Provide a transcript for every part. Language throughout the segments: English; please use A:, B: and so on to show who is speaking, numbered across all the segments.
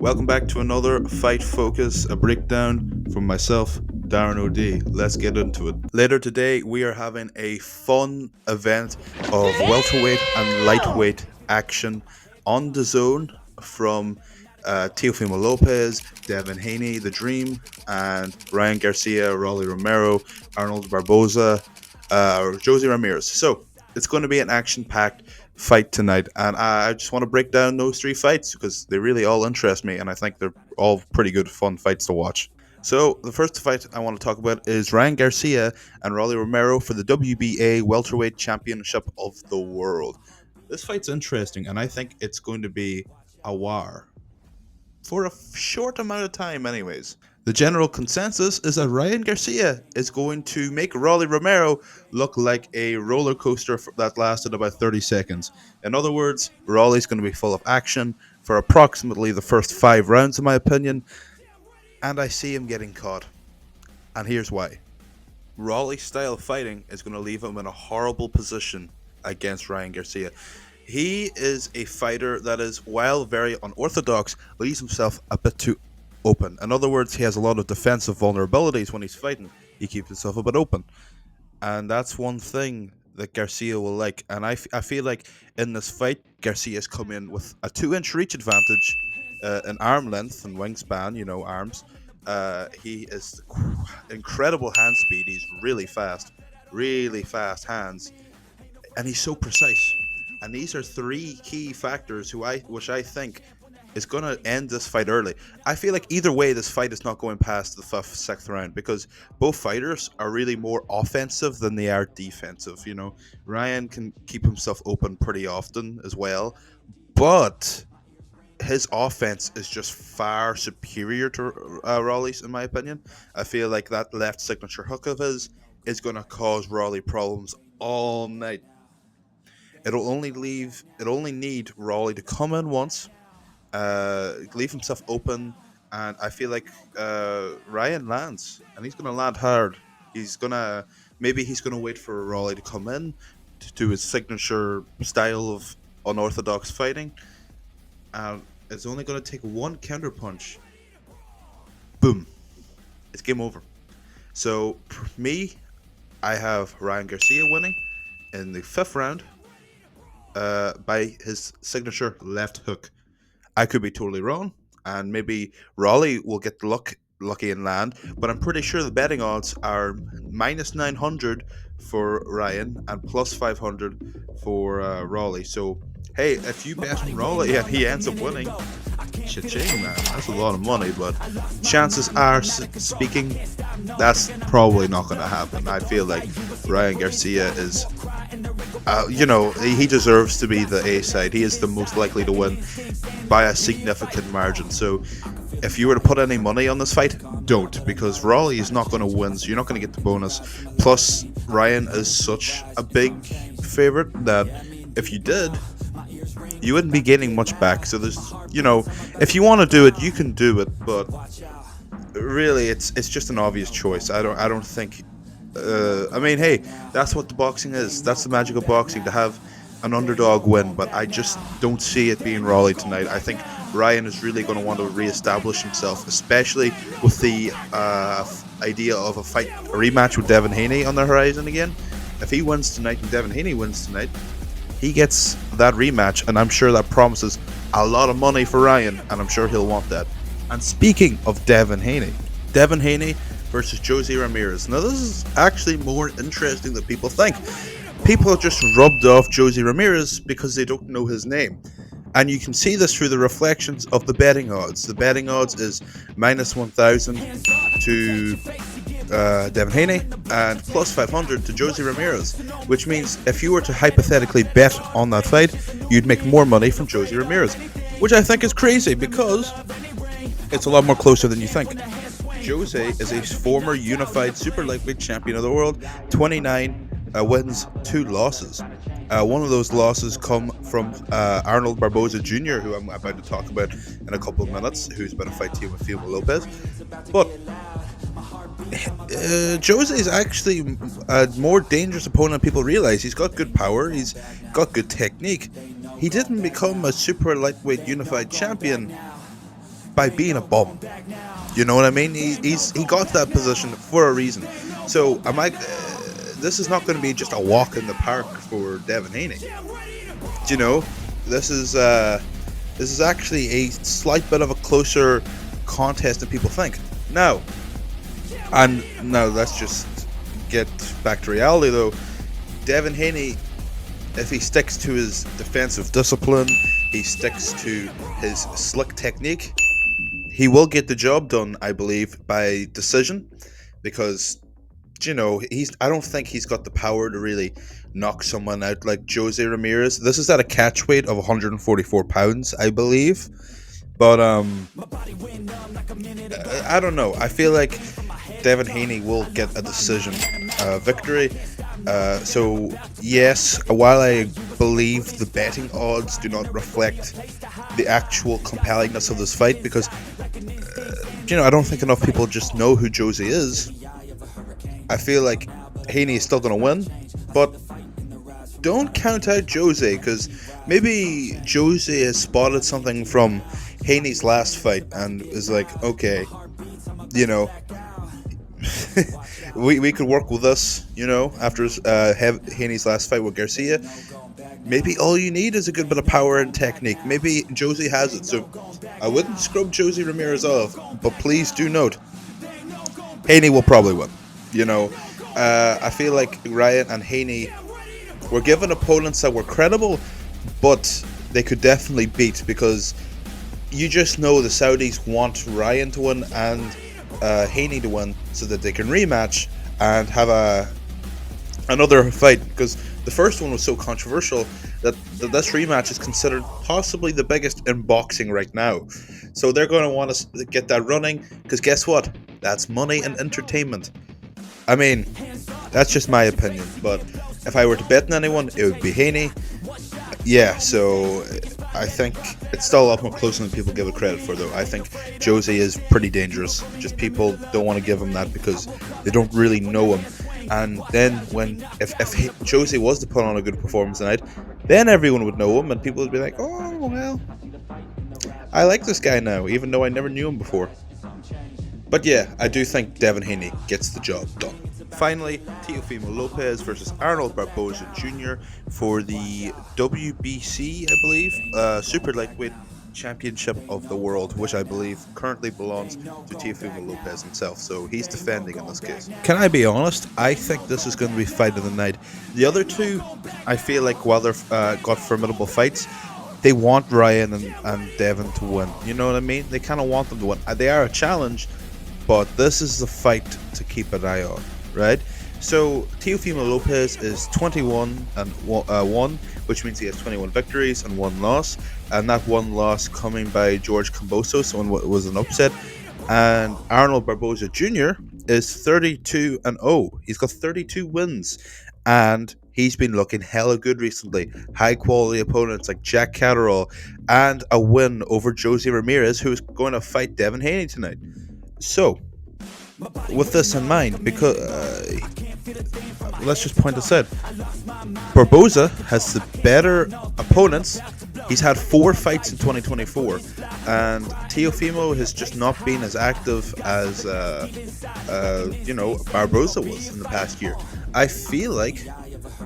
A: Welcome back to another Fight Focus, a breakdown from myself, DarrenOD. Let's get into it. Later today, we are having a fun event of welterweight and lightweight action on the zone from Teofimo Lopez, Devin Haney, The Dream, and Ryan Garcia, Rolly Romero, Arnold Barboza, Jose Ramirez. So it's going to be an action-packed fight tonight, and I just want to break down those three fights because they really all interest me, and I think they're all pretty good, fun fights to watch. So the first fight I want to talk about is Ryan Garcia and Rolly Romero for the WBA Welterweight Championship of the World. This fight's interesting, and I think it's going to be a war for a short amount of time, anyways. The general consensus is that Ryan Garcia is going to make Rolly Romero look like a roller coaster that lasted about 30 seconds. In other words, Rolly's going to be full of action for approximately the first 5 rounds, in my opinion, and I see him getting caught. And here's why. Rolly's style of fighting is going to leave him in a horrible position against Ryan Garcia. He is a fighter that is, while very unorthodox, leaves himself a bit too open. In other words, he has a lot of defensive vulnerabilities when he's fighting. He keeps himself a bit open. And that's one thing that Garcia will like. And I feel like in this fight, Garcia's come in with a 2-inch reach advantage, an arm length and wingspan, arms. He is incredible hand speed. He's really fast hands. And he's so precise. And these are three key factors which I think is going to end this fight early. I feel like either way, this fight is not going past the fifth, sixth round because both fighters are really more offensive than they are defensive. Ryan can keep himself open pretty often as well, but his offense is just far superior to Rolly's, in my opinion. I feel like that left signature hook of his is going to cause Rolly problems all night. It'll only need Rolly to come in once, leave himself open, and I feel like Ryan lands, and he's gonna land hard. He's gonna wait for Rolly to come in to do his signature style of unorthodox fighting, and it's only gonna take one counter punch. Boom, it's game over. So for me, I have Ryan Garcia winning in the fifth round. By his signature left hook. I could be totally wrong, and maybe Rolly will get lucky and land, but I'm pretty sure the betting odds are minus 900 for Ryan and plus 500 for Rolly. So, hey, if you bet on Rolly and he ends up winning, cha-ching, man, that's a lot of money, but chances are speaking, that's probably not going to happen. I feel like Ryan Garcia is he deserves to be the A side. He is the most likely to win by a significant margin. So if you were to put any money on this fight, don't, because Rolly is not going to win, so you're not going to get the bonus. Plus, Ryan is such a big favorite that if you did, you wouldn't be getting much back. So there's, if you want to do it, you can do it, but really, it's just an obvious choice. I don't think. Hey, that's what the boxing is. That's the magic of boxing, to have an underdog win. But I just don't see it being Rolly tonight. I think Ryan is really going to want to reestablish himself, especially with the idea of a rematch with Devin Haney on the horizon again. If he wins tonight and Devin Haney wins tonight, he gets that rematch, and I'm sure that promises a lot of money for Ryan, and I'm sure he'll want that. And speaking of Devin Haney versus Jose Ramirez. Now, this is actually more interesting than people think. People just rubbed off Jose Ramirez because they don't know his name. And you can see this through the reflections of the betting odds. The betting odds is minus 1,000 to Devin Haney and plus 500 to Jose Ramirez, which means if you were to hypothetically bet on that fight, you'd make more money from Jose Ramirez, which I think is crazy because it's a lot more closer than you think. Jose is a former unified super lightweight champion of the world, 29 wins, 2 losses. One of those losses come from Arnold Barboza Jr., who I'm about to talk about in a couple of minutes, who's been a fight team with Teofimo Lopez. But Jose is actually a more dangerous opponent than people realize. He's got good power, he's got good technique. He didn't become a super lightweight unified champion by being a bum. You know what I mean? He got that position for a reason. So this is not going to be just a walk in the park for Devin Haney. You know, this is actually a slight bit of a closer contest than people think. Now let's just get back to reality though. Devin Haney, if he sticks to his defensive discipline, he sticks to his slick technique, he will get the job done, I believe, by decision, because I don't think he's got the power to really knock someone out like Jose Ramirez. This is at a catch weight of 144 pounds, I believe. But I don't know. I feel like Devin Haney will get a decision victory. So yes, while I believe the betting odds do not reflect the actual compellingness of this fight, because I don't think enough people just know who Jose is. I feel like Haney is still going to win, but don't count out Jose, because maybe Jose has spotted something from Haney's last fight and is like, okay, we could work with this, after Haney's last fight with Garcia. Maybe all you need is a good bit of power and technique. Maybe Jose has it, so I wouldn't scrub Jose Ramirez off, but please do note, Haney will probably win. I feel like Ryan and Haney were given opponents that were credible, but they could definitely beat, because you just know the Saudis want Ryan to win and Haney to win so that they can rematch and have another fight, because the first one was so controversial that this rematch is considered possibly the biggest in boxing right now. So they're going to want to get that running, because guess what? That's money and entertainment. I mean, that's just my opinion, but if I were to bet on anyone, it would be Haney. Yeah, so I think it's still a lot more closer than people give it credit for, though. I think Jose is pretty dangerous. Just people don't want to give him that because they don't really know him. And then if Jose was to put on a good performance tonight, then everyone would know him and people would be like, oh, well, I like this guy now, even though I never knew him before. But yeah, I do think Devin Haney gets the job done. Finally, Teofimo Lopez versus Arnold Barboza Jr. for the WBC, I believe, Super Lightweight Championship of the World, which I believe currently belongs to Teofimo Lopez himself. So he's defending in this case. Can I be honest? I think this is going to be fight of the night. The other two, I feel like while they've got formidable fights, they want Ryan and Devin to win. You know what I mean? They kind of want them to win. They are a challenge, but this is the fight to keep an eye on, right? So Teofimo Lopez is 21-1, which means he has 21 victories and 1 loss, and that 1 loss coming by George Kambosos, so it was an upset. And Arnold Barboza Jr. is 32-0. He's got 32 wins, and he's been looking hella good recently. High quality opponents like Jack Catterall, and a win over Jose Ramirez, who is going to fight Devin Haney tonight. So, with this in mind, because let's just point this out, Barboza has the better opponents. He's had 4 fights in 2024, and Teofimo has just not been as active as Barboza was in the past year. I feel like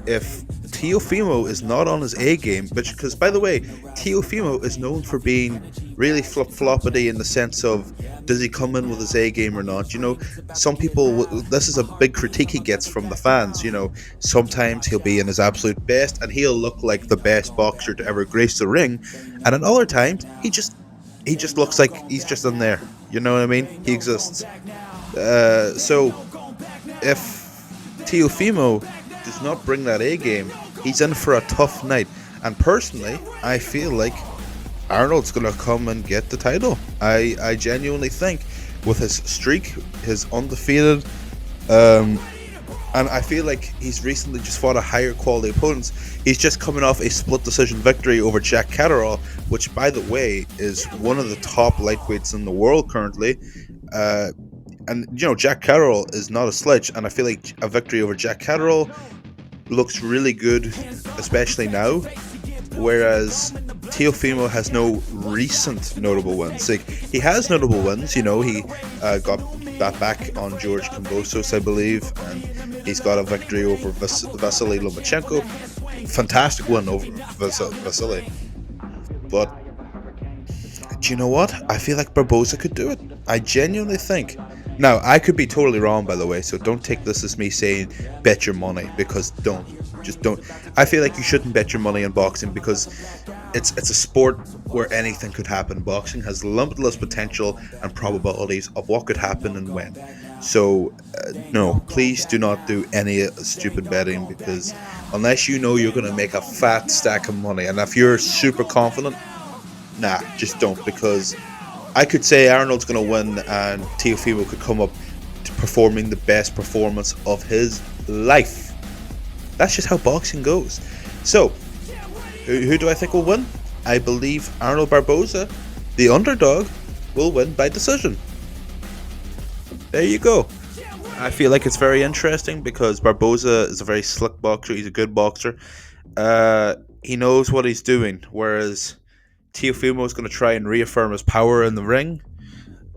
A: if Teofimo is not on his A game, because by the way, Teofimo is known for being really flip-floppity in the sense of, does he come in with his A game or not? Some people, this is a big critique he gets from the fans. Sometimes he'll be in his absolute best and he'll look like the best boxer to ever grace the ring, and at other times he just looks like he's just in there. You know what I mean? He exists. So if Teofimo does not bring that A game, he's in for a tough night. And personally, I feel like Arnold's going to come and get the title. I genuinely think, with his streak, his undefeated, and I feel like he's recently just fought a higher quality opponents. He's just coming off a split decision victory over Jack Catterall, which, by the way, is one of the top lightweights in the world currently. And Jack Catterall is not a sledge, and I feel like a victory over Jack Catterall looks really good, especially now. Whereas Teofimo has no recent notable wins. Like, he has notable wins. He got that back on George Kambosos, I believe, and he's got a victory over Vasily Lomachenko. Fantastic win over Vasily. But do you know what? I feel like Barboza could do it. I genuinely think. Now, I could be totally wrong, by the way, so don't take this as me saying bet your money, because don't. Just don't. I feel like you shouldn't bet your money on boxing, because it's a sport where anything could happen. Boxing has limitless potential and probabilities of what could happen and when. So, no, please do not do any stupid betting, because unless you know you're going to make a fat stack of money, and if you're super confident, nah, just don't, because I could say Arnold's going to win and Teofimo could come up to performing the best performance of his life. That's just how boxing goes. So, who do I think will win? I believe Arnold Barboza, the underdog, will win by decision. There you go. I feel like it's very interesting because Barboza is a very slick boxer. He's a good boxer. He knows what he's doing, whereas Teofimo is going to try and reaffirm his power in the ring.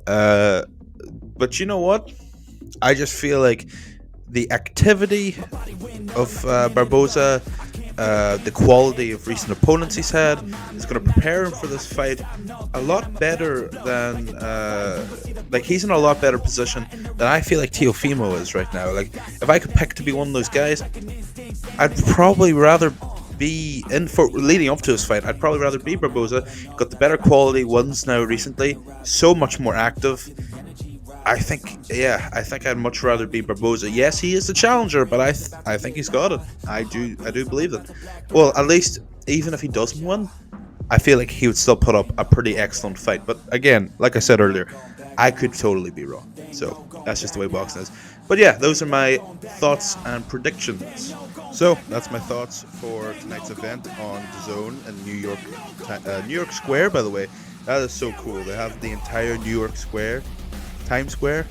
A: But you know what? I just feel like the activity of Barboza, the quality of recent opponents he's had, is going to prepare him for this fight a lot better than he's in a lot better position than I feel like Teofimo is right now. Like, if I could pick to be one of those guys, I'd probably rather be in for leading up to his fight. I'd probably rather be Barboza. Got the better quality ones now recently, so much more active. I think I'd much rather be Barboza. Yes, he is the challenger, but I think he's got it. I do believe that. Well, at least even if he doesn't win, I feel like he would still put up a pretty excellent fight. But again, like I said earlier, I could totally be wrong. So that's just the way boxing is. But yeah, those are my thoughts and predictions. So that's my thoughts for tonight's event on DAZN in New York Square. By the way, that is so cool. They have the entire New York Square, Times Square.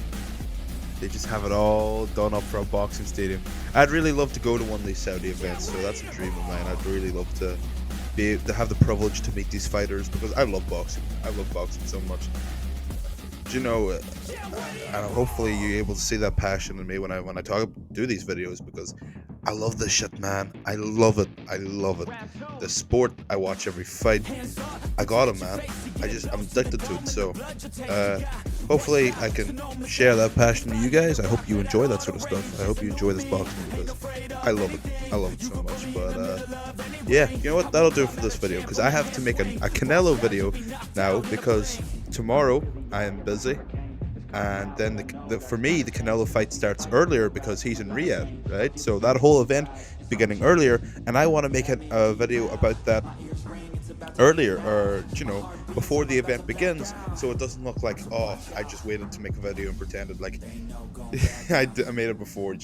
A: They just have it all done up for a boxing stadium. I'd really love to go to one of these Saudi events, so that's a dream of mine. I'd really love to be able to have the privilege to meet these fighters, because I love boxing. I love boxing so much. You know, and hopefully you're able to see that passion in me when I do these videos, because I love this shit, man. I love it. The sport, I watch every fight. I got it, man. I'm addicted to it. So hopefully I can share that passion to you guys. I hope you enjoy that sort of stuff. I hope you enjoy this boxing, because I love it so much. But yeah, you know what, that'll do it for this video, because I have to make a Canelo video now, because tomorrow I am busy, and then for me the Canelo fight starts earlier because he's in Riyadh, right? So that whole event is beginning earlier, and I want to make a video about that earlier, or before the event begins, so it doesn't look like, oh, I just waited to make a video and pretended like I made it before.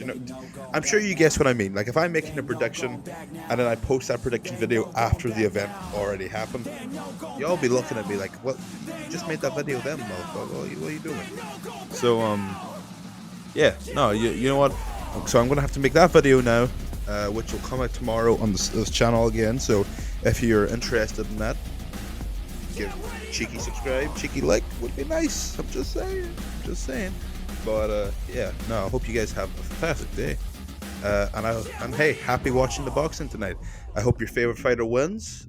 A: I'm sure you guess what I mean. Like, if I'm making a prediction and then I post that prediction video after the event already happened, y'all be looking at me like, what, you just made that video then, motherfucker, what are you doing? So yeah, no, you know what, so I'm gonna have to make that video now, which will come out tomorrow on this channel again. So if you're interested in that, give cheeky subscribe, cheeky like would be nice. I'm just saying. But yeah, no, I hope you guys have a fantastic day. And hey, happy watching the boxing tonight. I hope your favorite fighter wins.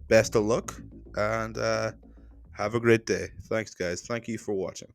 A: Best of luck, and have a great day. Thanks, guys. Thank you for watching.